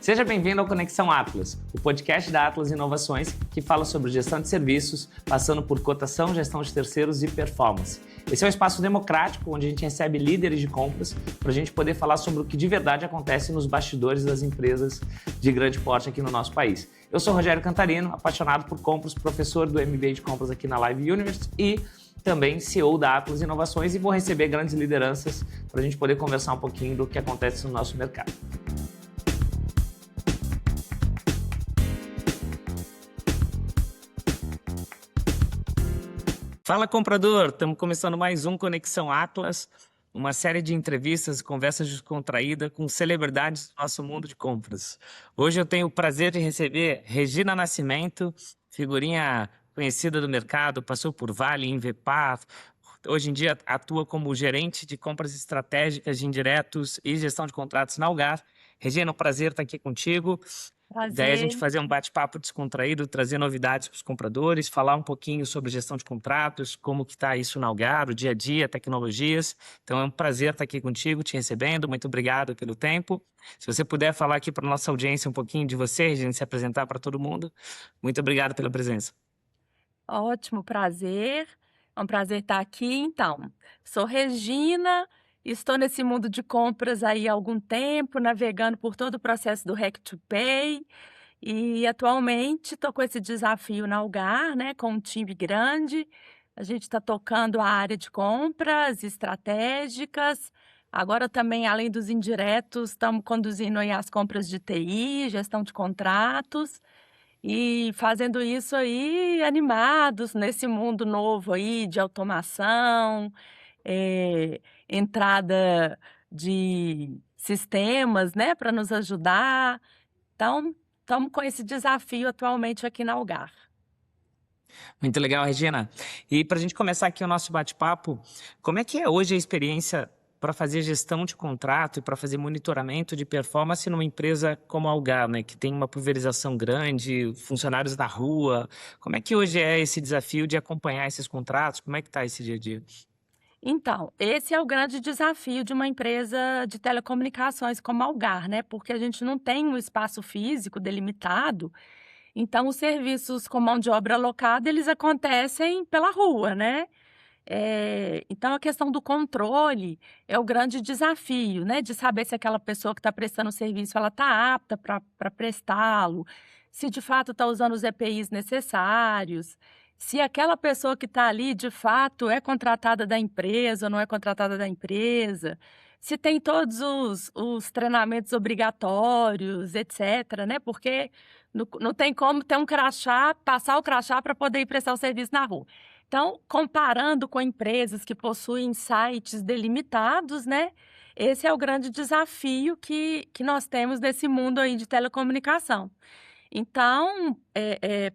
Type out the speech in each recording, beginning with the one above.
Seja bem-vindo ao Conexão Atlas, o podcast da Atlas Inovações que fala sobre gestão de serviços, passando por cotação, gestão de terceiros e performance. Esse é um espaço democrático onde a gente recebe líderes de compras para a gente poder falar sobre o que de verdade acontece nos bastidores das empresas de grande porte aqui no nosso país. Eu sou Rogério Cantarino, apaixonado por compras, professor do MBA de compras aqui na Live Universe e também CEO da Atlas Inovações, e vou receber grandes lideranças para a gente poder conversar um pouquinho do que acontece no nosso mercado. Fala, comprador! Estamos começando mais um Conexão Atlas, uma série de entrevistas e conversas descontraídas com celebridades do nosso mundo de compras. Hoje eu tenho o prazer de receber Regina Nascimento, figurinha conhecida do mercado, passou por Vale, Invepa, hoje em dia atua como gerente de compras estratégicas de indiretos e gestão de contratos na Algar. Regina, um prazer estar aqui contigo. Prazer. Daí a gente fazer um bate-papo descontraído, trazer novidades para os compradores, falar um pouquinho sobre gestão de contratos, como que está isso na Algar, o dia a dia, tecnologias. Então é um prazer estar aqui contigo, te recebendo. Muito obrigado pelo tempo. Se você puder falar aqui para a nossa audiência um pouquinho de você, Regina, se apresentar para todo mundo. Muito obrigado pela presença. Ótimo, prazer. É um prazer estar aqui. Então, sou Regina, estou nesse mundo de compras aí há algum tempo, navegando por todo o processo do Hack to Pay. E atualmente estou com esse desafio na Algar, né, com um time grande. A gente está tocando a área de compras estratégicas. Agora também, além dos indiretos, estamos conduzindo aí as compras de TI, gestão de contratos. E fazendo isso aí animados nesse mundo novo aí de automação, entrada de sistemas, né, para nos ajudar. Então, estamos com esse desafio atualmente aqui na Algar. Muito legal, Regina. E para a gente começar aqui o nosso bate-papo, como é que é hoje a experiência para fazer gestão de contrato e para fazer monitoramento de performance numa empresa como a Algar, né, que tem uma pulverização grande, funcionários na rua? Como é que hoje é esse desafio de acompanhar esses contratos? Como é que está esse dia a dia? Então, esse é o grande desafio de uma empresa de telecomunicações como a Algar, né? Porque a gente não tem um espaço físico delimitado, então os serviços com mão de obra alocada, eles acontecem pela rua, né? Então a questão do controle é o grande desafio, né? De saber se aquela pessoa que está prestando o serviço, ela está apta para prestá-lo, se de fato está usando os EPIs necessários, se aquela pessoa que está ali, de fato, é contratada da empresa ou não é contratada da empresa, se tem todos os treinamentos obrigatórios, etc., né? Porque não tem como ter um crachá, passar o crachá para poder ir prestar o serviço na rua. Então, comparando com empresas que possuem sites delimitados, né? Esse é o grande desafio que nós temos nesse mundo aí de telecomunicação. Então,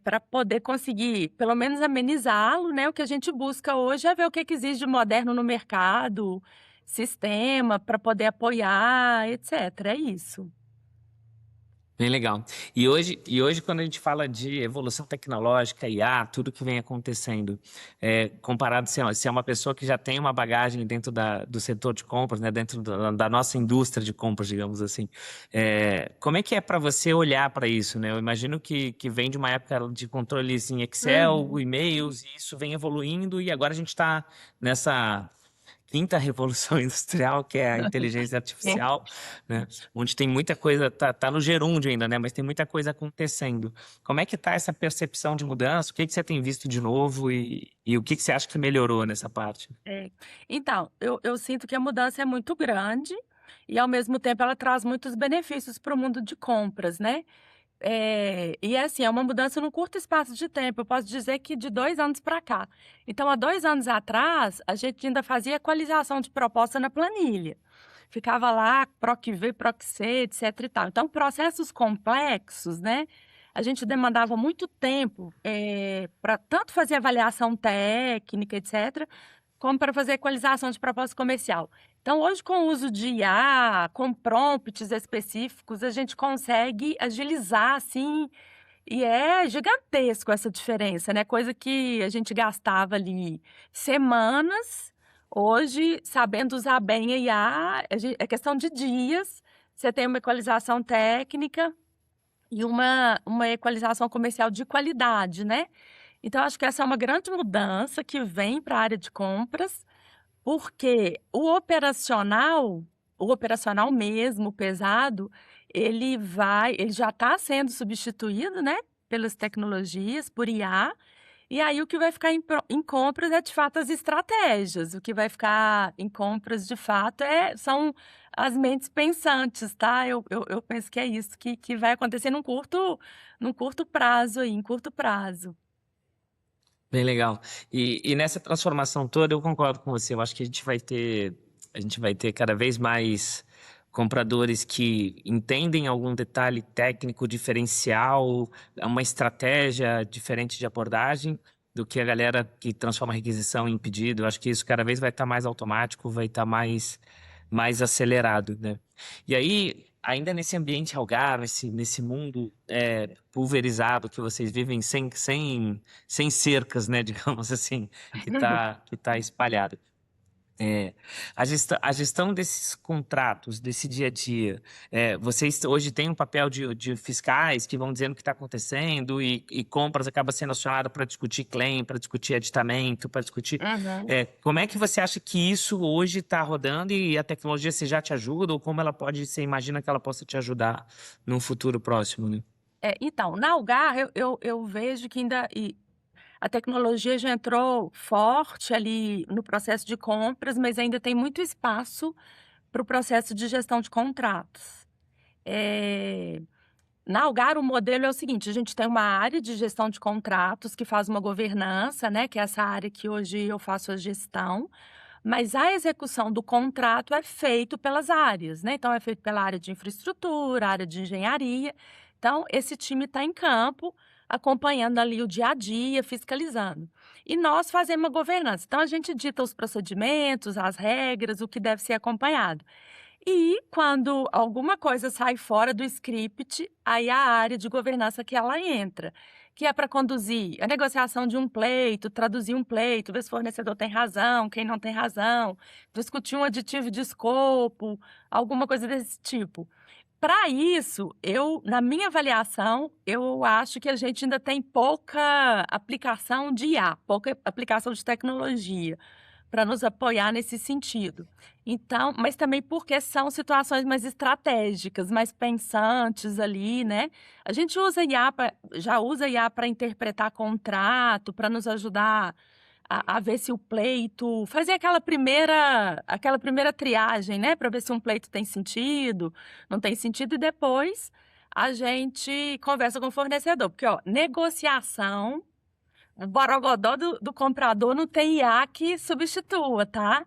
para poder conseguir, pelo menos, amenizá-lo, né? O que a gente busca hoje é ver o que existe de moderno no mercado, sistema para poder apoiar, etc. É isso. Bem legal. E hoje, quando a gente fala de evolução tecnológica, IA, tudo que vem acontecendo, comparado se é uma pessoa que já tem uma bagagem dentro do setor de compras, né, dentro da nossa indústria de compras, digamos assim, como é que é para você olhar para isso, né? Eu imagino que vem de uma época de controles em Excel, e-mails, e isso vem evoluindo, e agora a gente está nessa quinta revolução industrial, que é a inteligência artificial, né? Onde tem muita coisa, tá no gerúndio ainda, né? Mas tem muita coisa acontecendo. Como é que tá essa percepção de mudança? O que você tem visto de novo e o que você acha que melhorou nessa parte? Então, eu sinto que a mudança é muito grande e, ao mesmo tempo, ela traz muitos benefícios para o mundo de compras, né? E assim, é uma mudança num curto espaço de tempo. Eu posso dizer que de 2 anos para cá. Então, há 2 anos atrás, a gente ainda fazia equalização de proposta na planilha. Ficava lá, PROC V, PROC C, etc e tal. Então, processos complexos, né? A gente demandava muito tempo para tanto fazer avaliação técnica, etc., como para fazer equalização de proposta comercial. Então, hoje, com o uso de IA, com prompts específicos, a gente consegue agilizar, assim, e é gigantesco essa diferença, né? Coisa que a gente gastava ali semanas, hoje, sabendo usar bem a IA, é questão de dias, você tem uma equalização técnica e uma equalização comercial de qualidade, né. Então acho que essa é uma grande mudança que vem para a área de compras, porque o operacional mesmo, pesado, ele já está sendo substituído, né, pelas tecnologias, por IA, e aí o que vai ficar em compras é de fato as estratégias, o que vai ficar em compras de fato são as mentes pensantes, tá. Eu penso que é isso que vai acontecer num curto prazo aí, em curto prazo. Bem legal. E nessa transformação toda, eu concordo com você. Eu acho que a gente vai ter cada vez mais compradores que entendem algum detalhe técnico diferencial, uma estratégia diferente de abordagem do que a galera que transforma a requisição em pedido. Eu acho que isso cada vez vai estar mais automático, vai estar mais acelerado, né? E aí, ainda nesse ambiente Algarve, nesse mundo pulverizado que vocês vivem sem cercas, né, digamos assim, que tá espalhado. É, a gestão desses contratos, desse dia a dia, vocês hoje têm um papel de fiscais que vão dizendo o que está acontecendo e compras acaba sendo acionado para discutir claim, para discutir aditamento, para discutir. Uhum. Como é que você acha que isso hoje está rodando e a tecnologia se já te ajuda ou como ela pode, você imagina que ela possa te ajudar num futuro próximo, né? Então, na Algar eu vejo que ainda a tecnologia já entrou forte ali no processo de compras, mas ainda tem muito espaço para o processo de gestão de contratos. Eh, Na Algar, o modelo é o seguinte: a gente tem uma área de gestão de contratos que faz uma governança, né, que é essa área que hoje eu faço a gestão, mas a execução do contrato é feito pelas áreas, né, então é feito pela área de infraestrutura, área de engenharia. Então esse time está em campo, acompanhando ali o dia a dia, fiscalizando. E nós fazemos uma governança, então a gente dita os procedimentos, as regras, o que deve ser acompanhado. E quando alguma coisa sai fora do script, aí a área de governança que ela entra, que é para conduzir a negociação de um pleito, traduzir um pleito, ver se o fornecedor tem razão, quem não tem razão, discutir um aditivo de escopo, alguma coisa desse tipo. Para isso, na minha avaliação, eu acho que a gente ainda tem pouca aplicação de IA, pouca aplicação de tecnologia para nos apoiar nesse sentido. Então, mas também porque são situações mais estratégicas, mais pensantes ali, né. A gente já usa IA para interpretar contrato, para nos ajudar a ver se o pleito fazer aquela primeira triagem, né, para ver se um pleito tem sentido, não tem sentido, e depois a gente conversa com o fornecedor, porque, ó, negociação, o borogodó do comprador não tem IA que substitua, tá?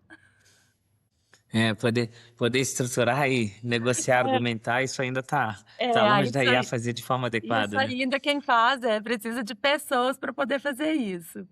Poder estruturar e negociar, argumentar, isso ainda tá Aí longe da IA fazer de forma isso adequada, né? ainda quem faz precisa de pessoas para poder fazer isso.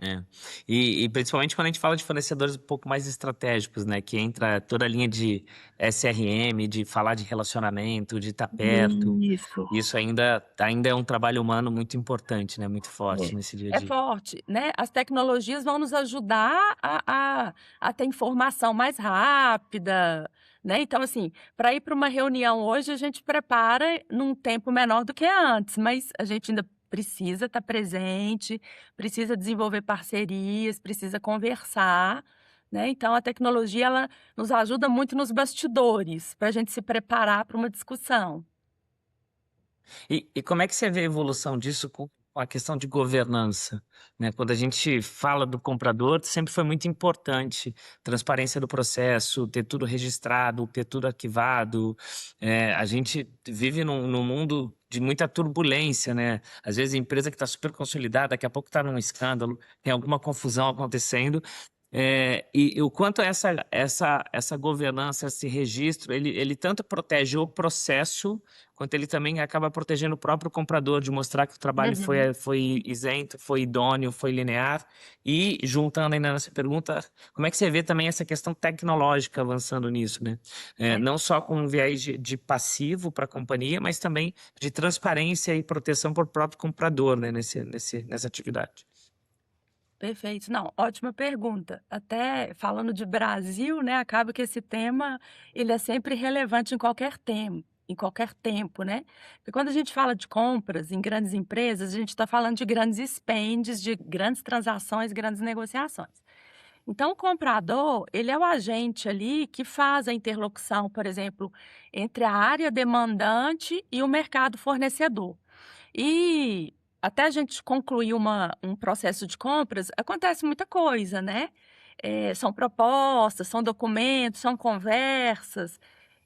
É. E principalmente quando a gente fala de fornecedores um pouco mais estratégicos, né? Que entra toda a linha de SRM, de falar de relacionamento, de estar perto. Isso. Isso ainda é um trabalho humano muito importante, né? Muito forte nesse dia a É dia. forte, né. As tecnologias vão nos ajudar a ter informação mais rápida, né. Então, assim, para ir para uma reunião hoje, a gente prepara num tempo menor do que antes, mas a gente ainda precisa estar presente, precisa desenvolver parcerias, precisa conversar, né. Então a tecnologia, ela nos ajuda muito nos bastidores, para a gente se preparar para uma discussão. E como é que você vê a evolução disso com a questão de governança, né? Quando a gente fala do comprador, sempre foi muito importante transparência do processo, ter tudo registrado, ter tudo arquivado. A gente vive num mundo de muita turbulência, né? Às vezes a empresa que está super consolidada, daqui a pouco está num escândalo, tem alguma confusão acontecendo. E o quanto essa governança, esse registro, ele tanto protege o processo, quanto ele também acaba protegendo o próprio comprador, de mostrar que o trabalho Uhum. foi isento, foi idôneo, foi linear. E, juntando ainda nessa pergunta, como é que você vê também essa questão tecnológica avançando nisso, né? Não só com um viés de passivo para a companhia, mas também de transparência e proteção para o próprio comprador, né, nessa atividade. Perfeito. Não, ótima pergunta. Até falando de Brasil, né, acaba que esse tema, ele é sempre relevante em qualquer tema. em qualquer tempo, né. Porque quando a gente fala de compras em grandes empresas, a gente está falando de grandes expendes, de grandes transações, grandes negociações. Então o comprador, ele é o agente ali que faz a interlocução, por exemplo, entre a área demandante e o mercado fornecedor. E até a gente concluir um processo de compras, acontece muita coisa, né. São propostas, são documentos, são conversas.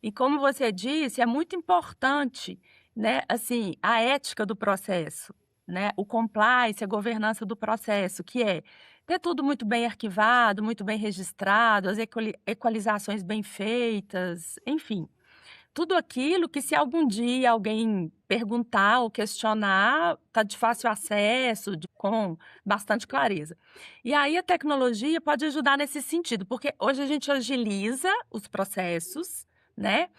E como você disse, é muito importante, né, assim, a ética do processo, né, o compliance, a governança do processo, que é ter tudo muito bem arquivado, muito bem registrado, as equalizações bem feitas, enfim. Tudo aquilo que se algum dia alguém perguntar ou questionar, está de fácil acesso, com bastante clareza. E aí a tecnologia pode ajudar nesse sentido, porque hoje a gente agiliza os processos, né,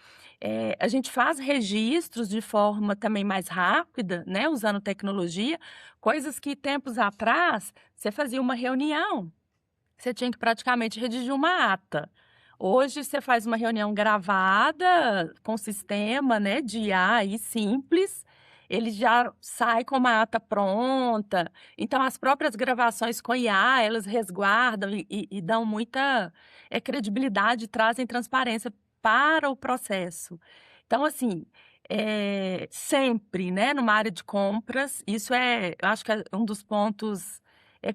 a gente faz registros de forma também mais rápida, né, usando tecnologia, coisas que tempos atrás você fazia uma reunião, você tinha que praticamente redigir uma ata. Hoje você faz uma reunião gravada com sistema, né, de IA aí simples, ele já sai com uma ata pronta. Então as próprias gravações com IA, elas resguardam e dão muita, credibilidade, trazem transparência para o processo. Então assim, sempre, né, numa área de compras, isso eu acho que é um dos pontos,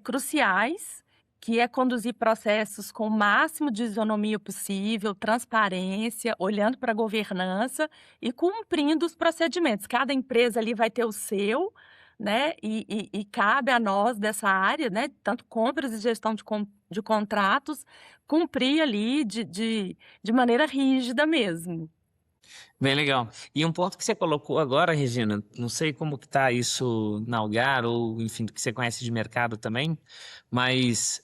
cruciais, que é conduzir processos com o máximo de isonomia possível, transparência, olhando para a governança e cumprindo os procedimentos. Cada empresa ali vai ter o seu, né, e cabe a nós dessa área, né, tanto compras e gestão de contratos, cumprir ali de maneira rígida mesmo. Bem legal. E um ponto que você colocou agora, Regina, não sei como que tá isso na Algar ou, enfim, do que você conhece de mercado também, mas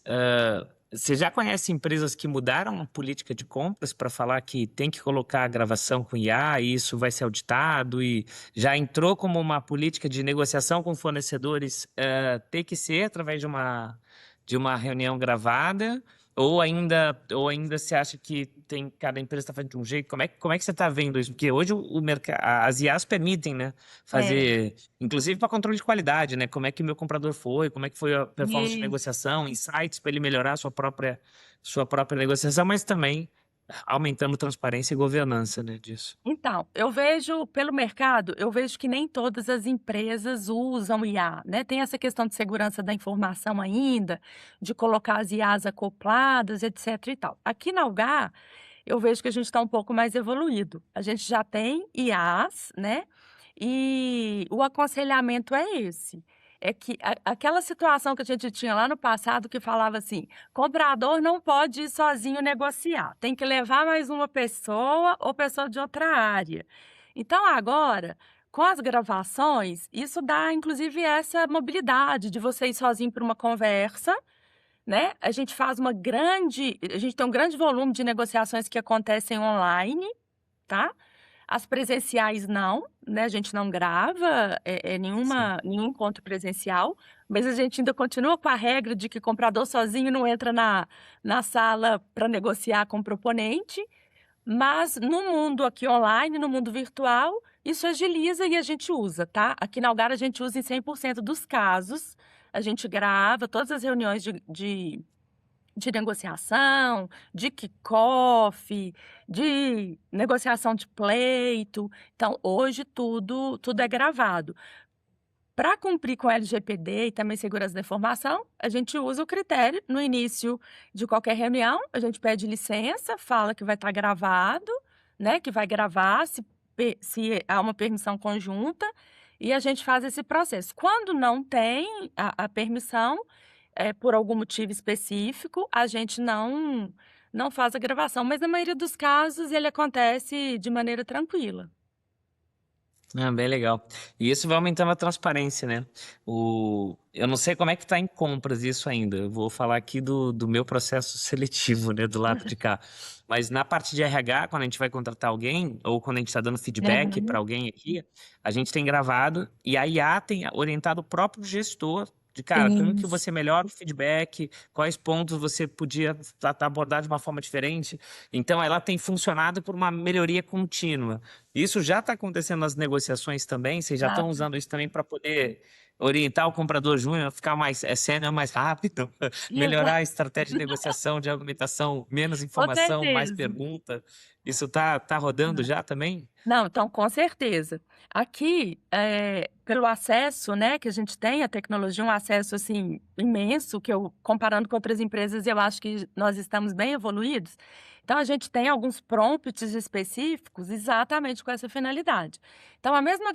você já conhece empresas que mudaram a política de compras para falar que tem que colocar a gravação com IA e isso vai ser auditado e já entrou como uma política de negociação com fornecedores ter que ser através de uma reunião gravada? Ou ainda você acha que tem cada empresa está fazendo de um jeito? Como é que você está vendo isso? Porque hoje o mercado, as IAs permitem, né, É. fazer, inclusive para controle de qualidade, né? Como é que o meu comprador foi? Como é que foi a performance de Isso. negociação? Insights para ele melhorar a sua própria negociação, mas também aumentando transparência e governança, né, disso. Então, eu vejo pelo mercado, eu vejo que nem todas as empresas usam IA, né, tem essa questão de segurança da informação ainda, de colocar as IAs acopladas, etc e tal. Aqui na Algar, eu vejo que a gente está um pouco mais evoluído. A gente já tem IAs, né, e o aconselhamento é esse, é que aquela situação que a gente tinha lá no passado que falava assim: "Comprador não pode ir sozinho negociar, tem que levar mais uma pessoa ou pessoa de outra área". Então agora, com as gravações, isso dá inclusive essa mobilidade de você ir sozinho para uma conversa, né, a gente tem um grande volume de negociações que acontecem online, tá. As presenciais não, né, a gente não grava, Sim. nenhum encontro presencial, mas a gente ainda continua com a regra de que comprador sozinho não entra na sala para negociar com o proponente, mas no mundo aqui online, no mundo virtual, isso agiliza e a gente usa, tá. Aqui na Algar a gente usa em 100% dos casos, a gente grava todas as reuniões de negociação, de kickoff, de negociação de pleito. Então, hoje tudo é gravado. Para cumprir com o LGPD e também segurança da informação, a gente usa o critério no início de qualquer reunião, a gente pede licença, fala que vai estar gravado, né, que vai gravar se há uma permissão conjunta, e a gente faz esse processo. Quando não tem a permissão, por algum motivo específico, a gente não faz a gravação, mas na maioria dos casos ele acontece de maneira tranquila. Ah, bem legal. E isso vai aumentando a transparência, né? Eu não sei como é que está em compras isso ainda. Eu vou falar aqui do meu processo seletivo, né? Do lado de cá. Mas na parte de RH, quando a gente vai contratar alguém, ou quando a gente está dando feedback para Aham. alguém aqui, a gente tem gravado e a IA tem orientado o próprio gestor de, cara, como que Isso. você melhora o feedback, quais pontos você podia abordar de uma forma diferente. Então, ela tem funcionado por uma melhoria contínua. Isso já está acontecendo nas negociações também? Vocês já Já, estão usando isso também para poder orientar o comprador júnior a ficar mais sênior mais rápido, melhorar a estratégia de negociação, de argumentação, menos com informação, mais certeza. pergunta? Isso tá rodando já também? Não, então com certeza. Aqui, pelo acesso, né, que a gente tem à tecnologia, um acesso, assim, imenso, que eu comparando com outras empresas, eu acho que nós estamos bem evoluídos. Então a gente tem alguns prompts específicos exatamente com essa finalidade. Então a mesma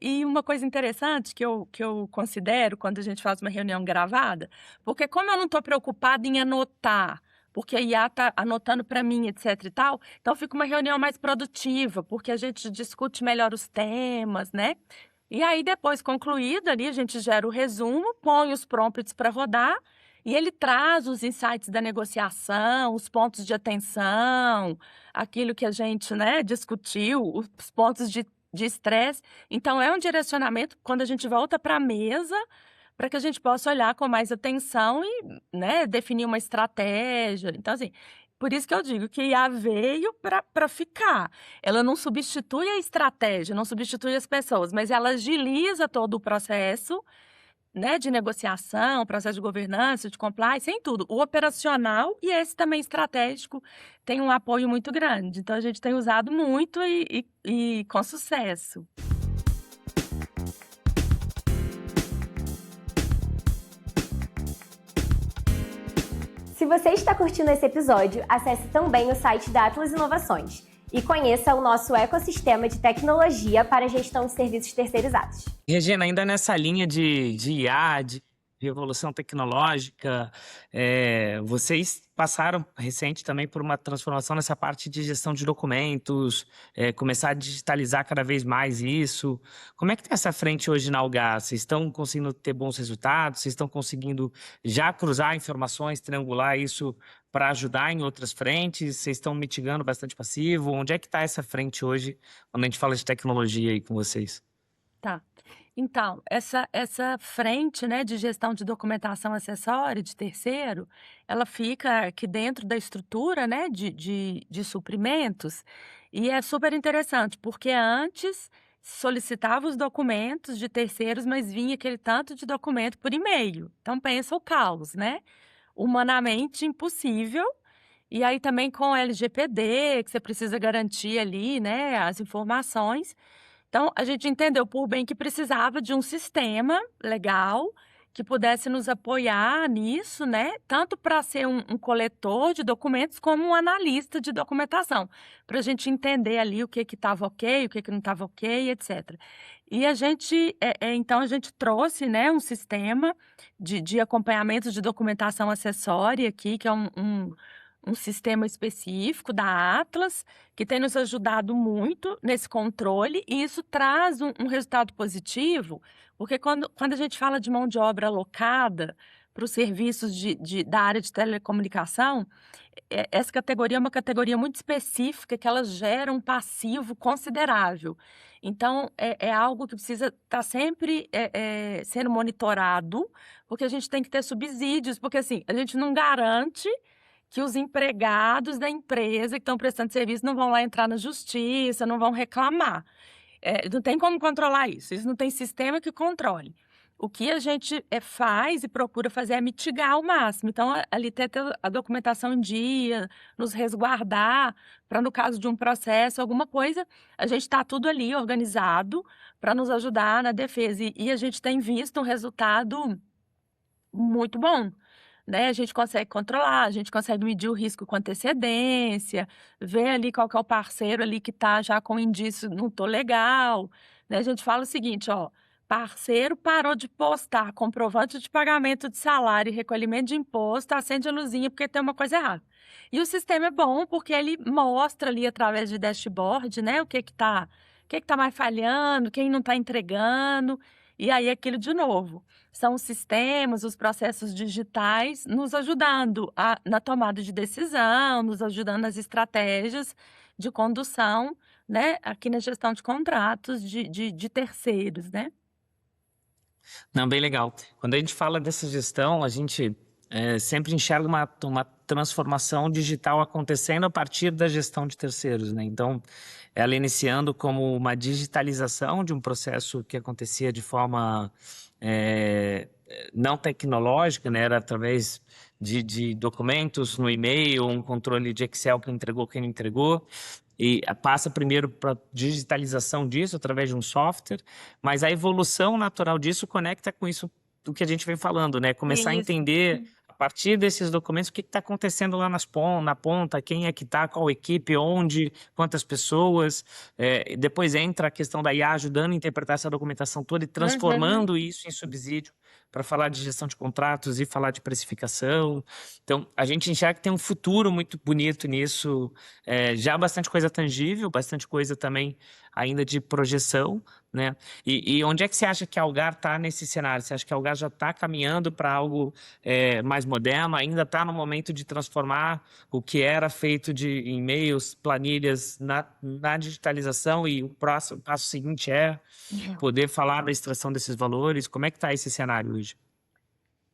e uma coisa interessante que eu considero quando a gente faz uma reunião gravada, porque como eu não estou preocupada em anotar, porque a IA está anotando para mim, etc e tal, então fica uma reunião mais produtiva, porque a gente discute melhor os temas, né. E aí depois concluído ali, a gente gera o resumo, põe os prompts para rodar, e ele traz os insights da negociação, os pontos de atenção, aquilo que a gente, né, discutiu, os pontos de estresse. Então é um direcionamento quando a gente volta para a mesa, para que a gente possa olhar com mais atenção e, né, definir uma estratégia. Então, assim, por isso que eu digo que IA veio para ficar. Ela não substitui a estratégia, não substitui as pessoas, mas ela agiliza todo o processo, né, de negociação, processo de governança, de compliance, em tudo. O operacional e esse também estratégico tem um apoio muito grande. Então, a gente tem usado muito e com sucesso. Se você está curtindo esse episódio, acesse também o site da Atlas Inovações e conheça o nosso ecossistema de tecnologia para a gestão de serviços terceirizados. Regina, ainda nessa linha de IA, de revolução tecnológica, vocês passaram recente também por uma transformação nessa parte de gestão de documentos, começar a digitalizar cada vez mais isso. Como é que está essa frente hoje na Algar? Vocês estão conseguindo ter bons resultados? Vocês estão conseguindo já cruzar informações, triangular isso para ajudar em outras frentes? Vocês estão mitigando bastante passivo? Onde é que está essa frente hoje, quando a gente fala de tecnologia aí com vocês? Tá. Então, essa frente, né, de gestão de documentação acessória de terceiro, ela fica aqui dentro da estrutura, né, de suprimentos, e é super interessante, porque antes solicitava os documentos de terceiros, mas vinha aquele tanto de documento por e-mail. Então pensa o caos, né? Humanamente impossível. E aí também com o LGPD, que você precisa garantir ali, né, as informações. Então, a gente entendeu por bem que precisava de um sistema legal que pudesse nos apoiar nisso, né? Tanto para ser um coletor de documentos, como um analista de documentação, para a gente entender ali o que estava ok, o que não estava ok, etc. E a gente, então, a gente trouxe, né, um sistema de acompanhamento de documentação acessória aqui, que é um sistema específico da Atlas, que tem nos ajudado muito nesse controle, e isso traz um resultado positivo, porque quando a gente fala de mão de obra alocada para os serviços da área de telecomunicação, essa categoria é uma categoria muito específica, que ela gera um passivo considerável. Então, é algo que precisa estar sempre sendo monitorado, porque a gente tem que ter subsídios, porque assim, a gente não garante que os empregados da empresa que estão prestando serviço não vão lá entrar na justiça, não vão reclamar. Não tem como controlar isso não tem sistema que controle. O que a gente faz e procura fazer é mitigar ao máximo. Então, ali ter a documentação em dia, nos resguardar, para no caso de um processo, alguma coisa, a gente está tudo ali organizado para nos ajudar na defesa. E a gente tem visto um resultado muito bom, né, a gente consegue controlar, a gente consegue medir o risco com antecedência, ver ali qual que é o parceiro ali que está já com indício, não tô legal, né, a gente fala o seguinte, ó, parceiro parou de postar comprovante de pagamento de salário e recolhimento de imposto, acende a luzinha porque tem uma coisa errada. E o sistema é bom porque ele mostra ali através de dashboard, né, o que que tá mais falhando, quem não está entregando, e aí aquilo de novo. São os sistemas, os processos digitais nos ajudando na tomada de decisão, nos ajudando nas estratégias de condução, né, aqui na gestão de contratos de terceiros, né. Não, bem legal. Quando a gente fala dessa gestão, a gente sempre enxerga uma transformação digital acontecendo a partir da gestão de terceiros, né? Então, ela iniciando como uma digitalização de um processo que acontecia de forma não tecnológica, né? Era através de documentos no e-mail, um controle de Excel que entregou, quem não entregou, e passa primeiro para digitalização disso através de um software, mas a evolução natural disso conecta com isso do que a gente vem falando, né? Começar a Isso. entender a partir desses documentos o que está acontecendo lá na ponta, quem é que está, qual equipe, onde, quantas pessoas. Depois entra a questão da IA ajudando a interpretar essa documentação toda e transformando isso em subsídio para falar de gestão de contratos e falar de precificação. Então, a gente enxerga que tem um futuro muito bonito nisso, já bastante coisa tangível, bastante coisa também ainda de projeção, né? E onde é que você acha que a Algar está nesse cenário? Você acha que a Algar já está caminhando para algo mais moderno, ainda está no momento de transformar o que era feito de e-mails, planilhas na digitalização, e o passo seguinte é poder falar da extração desses valores? Como é que está esse cenário hoje?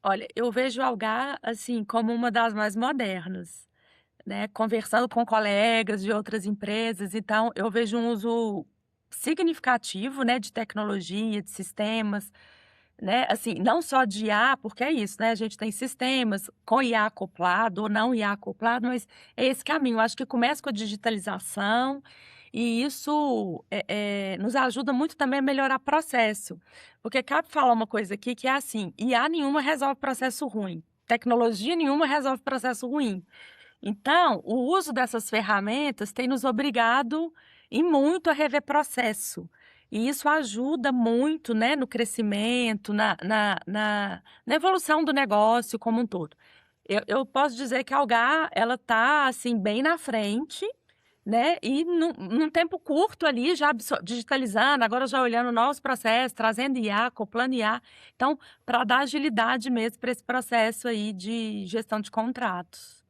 Olha, eu vejo o Algar, assim, como uma das mais modernas, né, conversando com colegas de outras empresas, então eu vejo um uso significativo, né, de tecnologia, de sistemas, né, assim, não só de IA, porque é isso, né, a gente tem sistemas com IA acoplado ou não IA acoplado, mas é esse caminho. Eu acho que começa com a digitalização e isso nos ajuda muito também a melhorar processo, porque cabe falar uma coisa aqui que é assim: IA nenhuma resolve processo ruim, tecnologia nenhuma resolve processo ruim. Então, o uso dessas ferramentas tem nos obrigado e muito a rever processo. E isso ajuda muito, né, no crescimento, na evolução do negócio como um todo. Eu posso dizer que a Algar, ela está assim, bem na frente, né, e num tempo curto ali, já digitalizando, agora já olhando novos processos, trazendo IA, acoplando IA. Então, para dar agilidade mesmo para esse processo aí de gestão de contratos.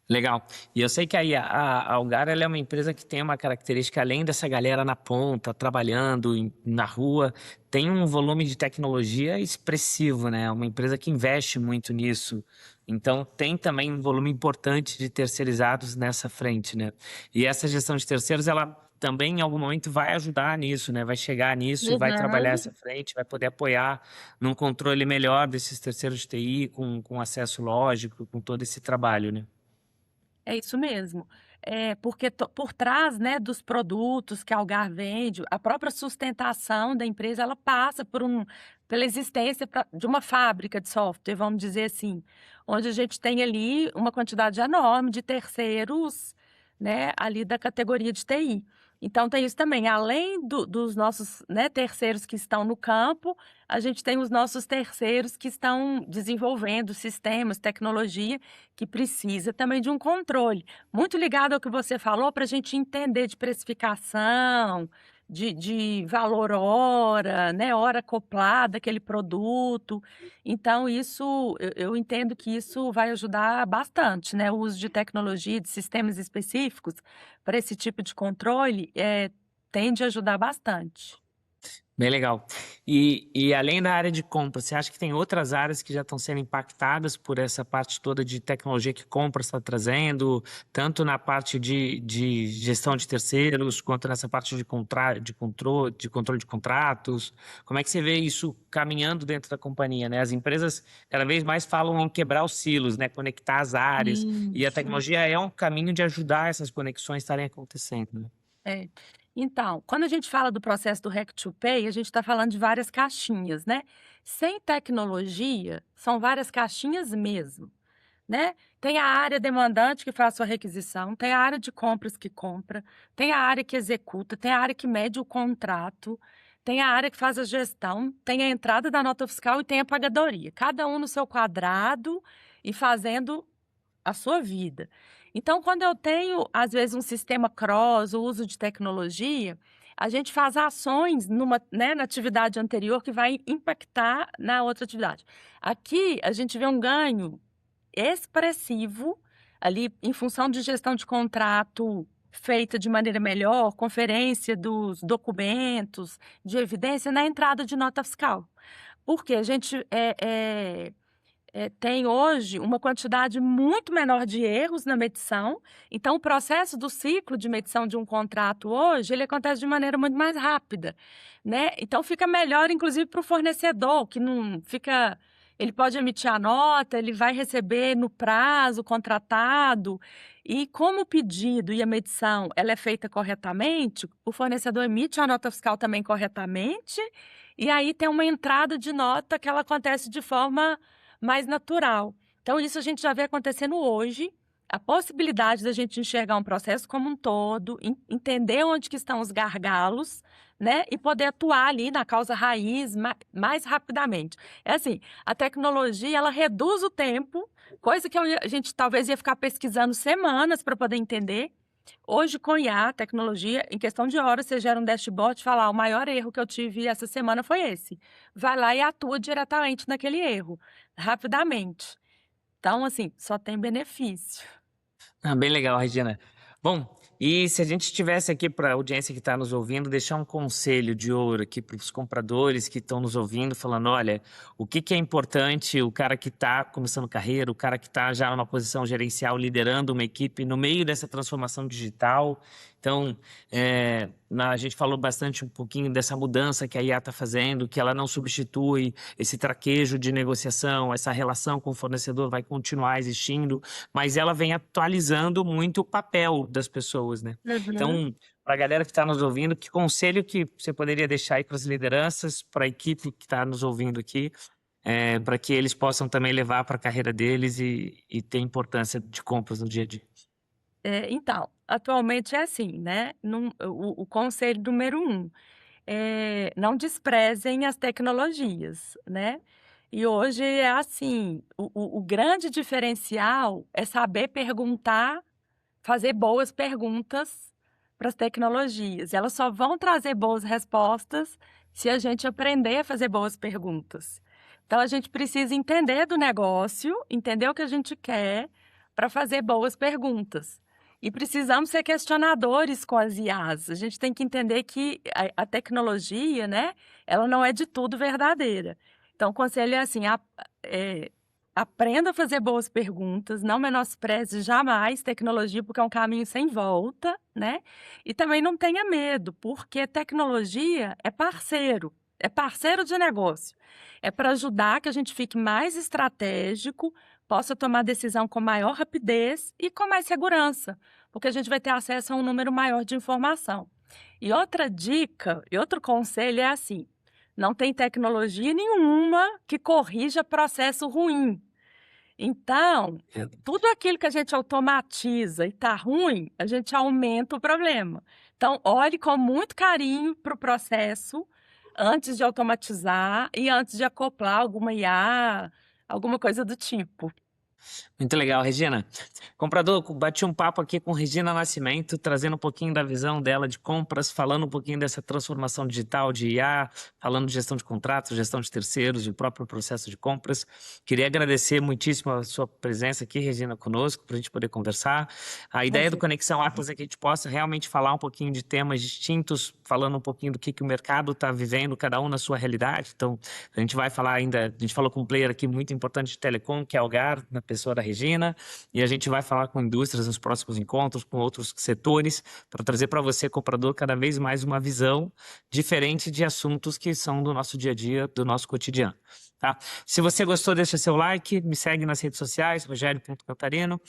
Legal. E eu sei que a Algar, ela é uma empresa que tem uma característica, além dessa galera na ponta, trabalhando na rua, tem um volume de tecnologia expressivo, né? Uma empresa que investe muito nisso. Então, tem também um volume importante de terceirizados nessa frente, né? E essa gestão de terceiros, ela também, em algum momento, vai ajudar nisso, né? Vai chegar nisso e vai trabalhar essa frente, vai poder apoiar num controle melhor desses terceiros de TI, com acesso lógico, com todo esse trabalho, né? É isso mesmo. Porque por trás, né, dos produtos que a Algar vende, a própria sustentação da empresa, ela passa pela existência de uma fábrica de software, vamos dizer assim, onde a gente tem ali uma quantidade enorme de terceiros, né, ali da categoria de TI. Então tem isso também, além dos nossos, né, terceiros que estão no campo, a gente tem os nossos terceiros que estão desenvolvendo sistemas, tecnologia, que precisa também de um controle. Muito ligado ao que você falou, para a gente entender de precificação, de valor hora, né, hora acoplada àquele produto. Então isso, eu entendo que isso vai ajudar bastante, né, o uso de tecnologia, de sistemas específicos para esse tipo de controle, tende a ajudar bastante. Bem legal. E além da área de compra, você acha que tem outras áreas que já estão sendo impactadas por essa parte toda de tecnologia que compra está trazendo, tanto na parte de gestão de terceiros, quanto nessa parte de controle de contratos? Como é que você vê isso caminhando dentro da companhia, né? As empresas cada vez mais falam em quebrar os silos, né? Conectar as áreas. E a tecnologia é um caminho de ajudar essas conexões estarem acontecendo, né? É. Então, quando a gente fala do processo do Hack to Pay, a gente está falando de várias caixinhas, né? Sem tecnologia, são várias caixinhas mesmo, né? Tem a área demandante que faz sua requisição, tem a área de compras que compra, tem a área que executa, tem a área que mede o contrato, tem a área que faz a gestão, tem a entrada da nota fiscal e tem a pagadoria. Cada um no seu quadrado e fazendo a sua vida. Então, quando eu tenho, às vezes, um sistema cross, o uso de tecnologia, a gente faz ações né, na atividade anterior que vai impactar na outra atividade. Aqui, a gente vê um ganho expressivo ali em função de gestão de contrato feita de maneira melhor, conferência dos documentos de evidência na entrada de nota fiscal. Porque a gente tem hoje uma quantidade muito menor de erros na medição. Então, o processo do ciclo de medição de um contrato hoje, ele acontece de maneira muito mais rápida, né? Então, fica melhor, inclusive, para o fornecedor, que não fica... Ele pode emitir a nota, ele vai receber no prazo contratado. E como o pedido e a medição ela é feita corretamente, o fornecedor emite a nota fiscal também corretamente, e aí tem uma entrada de nota que ela acontece de forma mais natural. Então, isso a gente já vê acontecendo hoje, a possibilidade da gente enxergar um processo como um todo, entender onde que estão os gargalos, né, e poder atuar ali na causa raiz mais rapidamente. É assim, a tecnologia, ela reduz o tempo, coisa que a gente talvez ia ficar pesquisando semanas para poder entender. Hoje, com IA, tecnologia, em questão de horas, você gera um dashboard e fala, o maior erro que eu tive essa semana foi esse. Vai lá e atua diretamente naquele erro, rapidamente. Então, assim, só tem benefício. Bem legal, Regina. Bom, e se a gente tivesse aqui para a audiência que está nos ouvindo, deixar um conselho de ouro aqui para os compradores que estão nos ouvindo, falando, olha, o que é importante, o cara que está começando carreira, o cara que está já numa posição gerencial, liderando uma equipe no meio dessa transformação digital. Então, a gente falou bastante um pouquinho dessa mudança que a IA está fazendo, que ela não substitui esse traquejo de negociação, essa relação com o fornecedor vai continuar existindo, mas ela vem atualizando muito o papel das pessoas, né? Uhum. Então, para a galera que está nos ouvindo, que conselho que você poderia deixar aí para as lideranças, para a equipe que está nos ouvindo aqui, para que eles possam também levar para a carreira deles e ter importância de compras no dia a dia? Então, atualmente é assim, né? O conselho número 1 não desprezem as tecnologias, né? E hoje é assim, o grande diferencial é saber perguntar, fazer boas perguntas para as tecnologias. Elas só vão trazer boas respostas se a gente aprender a fazer boas perguntas. Então, a gente precisa entender do negócio, entender o que a gente quer para fazer boas perguntas. E precisamos ser questionadores com as IAs. A gente tem que entender que a tecnologia, né, ela não é de tudo verdadeira. Então, o conselho é assim, aprenda a fazer boas perguntas, não menospreze jamais tecnologia, porque é um caminho sem volta, né? E também não tenha medo, porque tecnologia é parceiro de negócio. É para ajudar que a gente fique mais estratégico, possa tomar decisão com maior rapidez e com mais segurança, porque a gente vai ter acesso a um número maior de informação. E outra dica, e outro conselho é assim, não tem tecnologia nenhuma que corrija processo ruim. Então, tudo aquilo que a gente automatiza e está ruim, a gente aumenta o problema. Então, olhe com muito carinho para o processo antes de automatizar e antes de acoplar alguma IA, alguma coisa do tipo. Muito legal, Regina. Comprador, bati um papo aqui com Regina Nascimento, trazendo um pouquinho da visão dela de compras, falando um pouquinho dessa transformação digital de IA, falando de gestão de contratos, gestão de terceiros, do próprio processo de compras. Queria agradecer muitíssimo a sua presença aqui, Regina, conosco, para a gente poder conversar. A ideia do Conexão Atlas é que a gente possa realmente falar um pouquinho de temas distintos, falando um pouquinho do que o mercado está vivendo, cada um na sua realidade. Então, a gente vai falar ainda, a gente falou com um player aqui muito importante de telecom, que é o Algar, na pessoa da Regina, e a gente vai falar com indústrias nos próximos encontros, com outros setores, para trazer para você, comprador, cada vez mais uma visão diferente de assuntos que são do nosso dia a dia, do nosso cotidiano. Tá? Se você gostou, deixa seu like, me segue nas redes sociais, Rogério.Cantarino,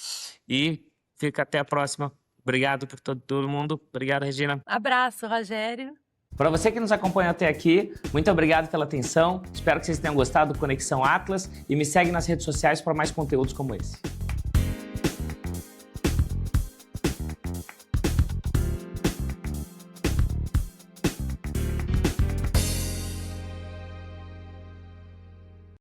e fica até a próxima. Obrigado por todo mundo. Obrigado, Regina. Abraço, Rogério. Para você que nos acompanha até aqui, muito obrigado pela atenção. Espero que vocês tenham gostado do Conexão Atlas e me segue nas redes sociais para mais conteúdos como esse.